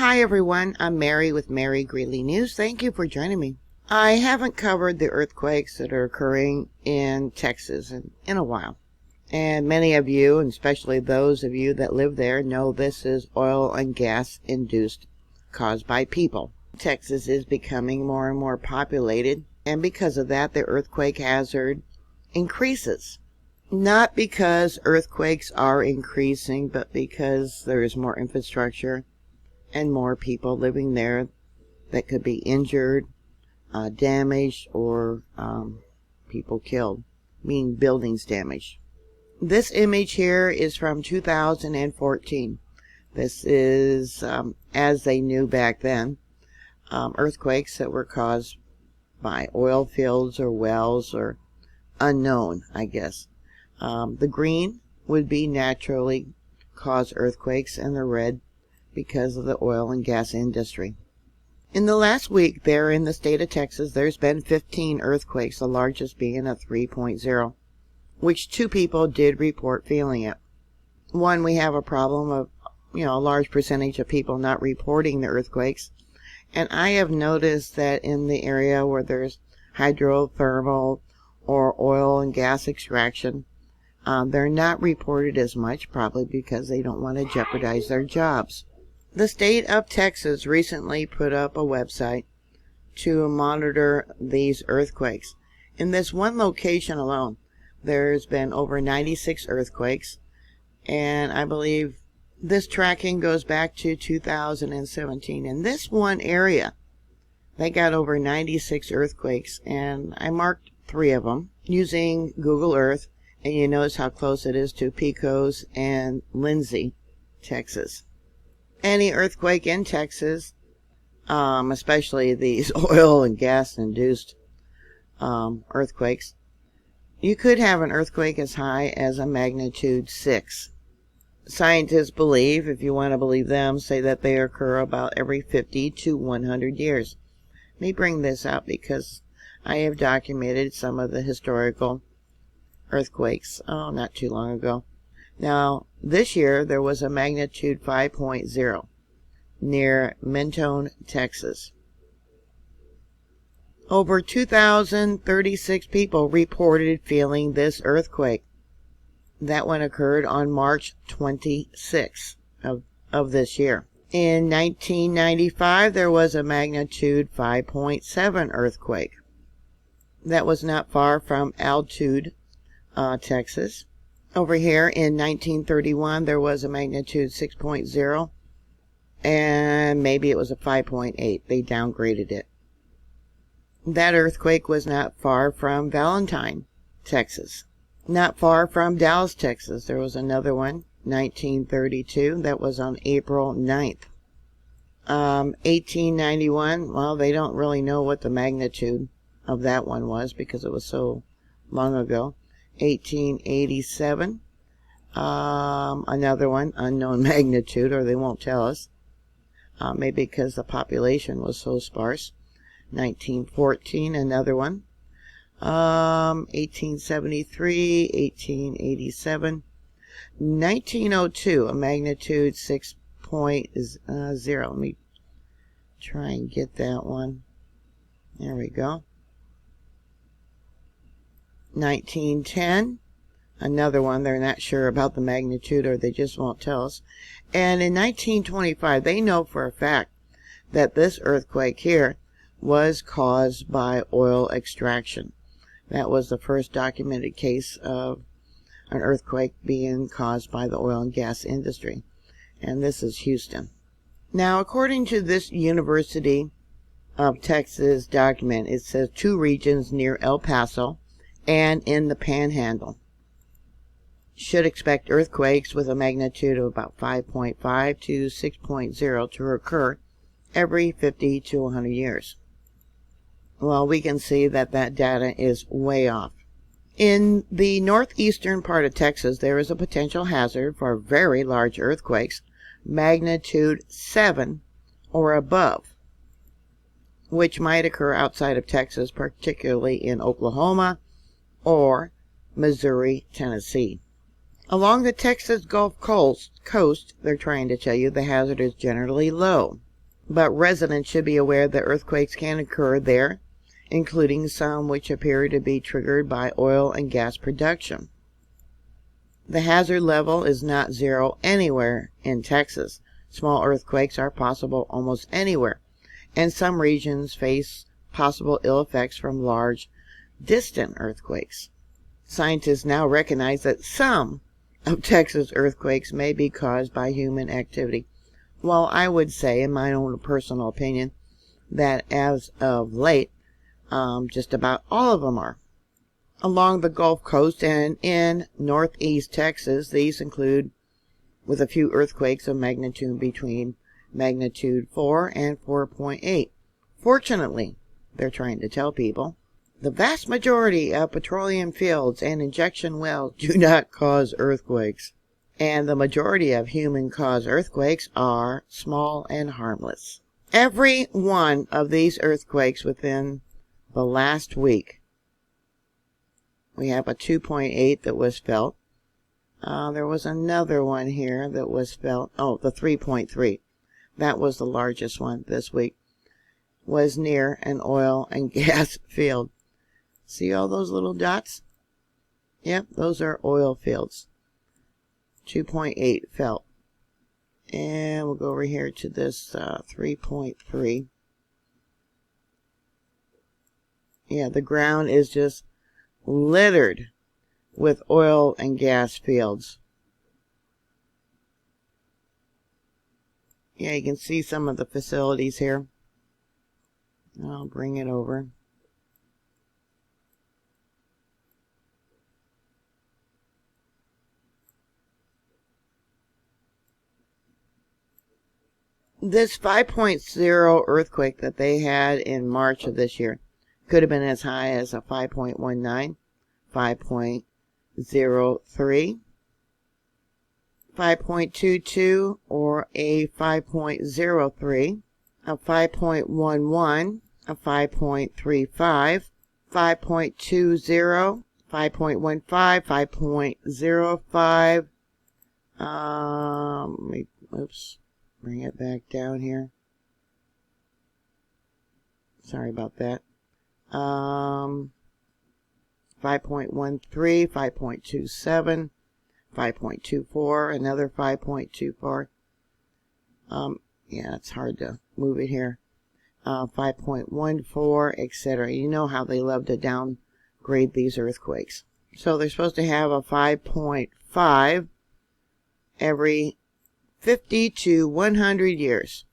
Hi everyone, I'm Mary with Mary Greeley News. Thank you for joining me. I haven't covered the earthquakes that are occurring in Texas in a while. And many of you, and especially those of you that live there, know this is oil and gas induced, caused by people. Texas is becoming more and more populated, and because of that, the earthquake hazard increases. Not because earthquakes are increasing, but because there is more infrastructure and more people living there that could be injured, damaged, or people killed, meaning buildings damaged. This image here is from 2014. This is, as they knew back then, earthquakes that were caused by oil fields or wells or unknown, I guess. The green would be naturally cause earthquakes, and the red because of the oil and gas industry. In the last week there in the state of Texas, there's been 15 earthquakes, the largest being a 3.0, which 2 people did report feeling it. One, we have a problem of, a large percentage of people not reporting the earthquakes. And I have noticed that in the area where there's hydrothermal or oil and gas extraction, they're not reported as much, probably because they don't want to jeopardize their jobs. The state of Texas recently put up a website to monitor these earthquakes. In this one location alone, there's been over 96 earthquakes, and I believe this tracking goes back to 2017. In this one area, they got over 96 earthquakes, and I marked 3 of them using Google Earth, and you notice how close it is to Pecos and Lindsay, Texas. Any earthquake in Texas, especially these oil and gas induced earthquakes, you could have an earthquake as high as a magnitude 6. Scientists believe, if you want to believe them, say that they occur about every 50 to 100 years. Let me bring this out because I have documented some of the historical earthquakes, not too long ago. Now, this year there was a magnitude 5.0 near Mentone, Texas. Over 2,036 people reported feeling this earthquake. That one occurred on March 26th of this year. In 1995, there was a magnitude 5.7 earthquake. That was not far from Altude, Texas. Over here in 1931, there was a magnitude 6.0, and maybe it was a 5.8. They downgraded it. That earthquake was not far from Valentine, Texas. Not far from Dallas, Texas. There was another one, 1932. That was on April 9th. 1891, well, they don't really know what the magnitude of that one was because it was so long ago. 1887, another one, unknown magnitude, or they won't tell us, maybe because the population was so sparse. 1914, another one. 1873, 1887, 1902, a magnitude 6.0. Let me try and get that one. There we go. 1910, another one. They're not sure about the magnitude, or they just won't tell us. And in 1925, they know for a fact that this earthquake here was caused by oil extraction. That was the first documented case of an earthquake being caused by the oil and gas industry. And this is Houston. Now, according to this University of Texas document, it says 2 regions near El Paso and in the Panhandle should expect earthquakes with a magnitude of about 5.5 to 6.0 to occur every 50 to 100 years. Well, we can see that that data is way off. In the northeastern part of Texas, there is a potential hazard for very large earthquakes, magnitude 7 or above, which might occur outside of Texas, particularly in Oklahoma or Missouri, Tennessee. Along the Texas Gulf Coast, they're trying to tell you the hazard is generally low. but residents should be aware that earthquakes can occur there, including some which appear to be triggered by oil and gas production. The hazard level is not zero anywhere in Texas. Small earthquakes are possible almost anywhere, and some regions face possible ill effects from large, distant earthquakes. Scientists now recognize that some of Texas earthquakes may be caused by human activity, while I would say, in my own personal opinion, that as of late, just about all of them are. Along the Gulf Coast and in northeast Texas, these include with a few earthquakes of magnitude between magnitude 4 and 4.8. Fortunately, they're trying to tell people, the vast majority of petroleum fields and injection wells do not cause earthquakes, and the majority of human-caused earthquakes are small and harmless. Every one of these earthquakes within the last week, we have a 2.8 that was felt. There was another one here that was felt. Oh, the 3.3. That was the largest one this week. Was near an oil and gas field. See all those little dots? Yep, those are oil fields. 2.8 felt. And we'll go over here to this 3.3. Yeah, the ground is just littered with oil and gas fields. Yeah, you can see some of the facilities here. I'll bring it over. This 5.0 earthquake that they had in March of this year could have been as high as a 5.19, 5.03, 5.22, or a 5.03, a 5.11, a 5.35, 5.20, 5.15, 5.05. Oops, bring it back down here. Sorry about that. 5.13, 5.27, 5.24, another 5.24. Yeah, it's hard to move it here. 5.14, etc. You know how they love to downgrade these earthquakes. So they're supposed to have a 5.5 every 50 to 100 years.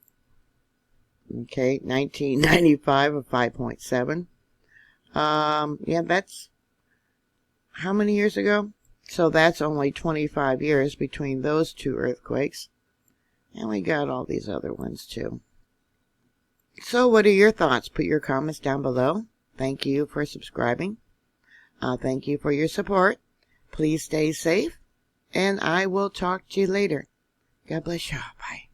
Okay, 1995 of 5.7. Yeah, that's how many years ago? So that's only 25 years between those two earthquakes. And we got all these other ones too. So what are your thoughts? Put your comments down below. Thank you for subscribing. Thank you for your support. Please stay safe. And I will talk to you later. God bless you. Bye.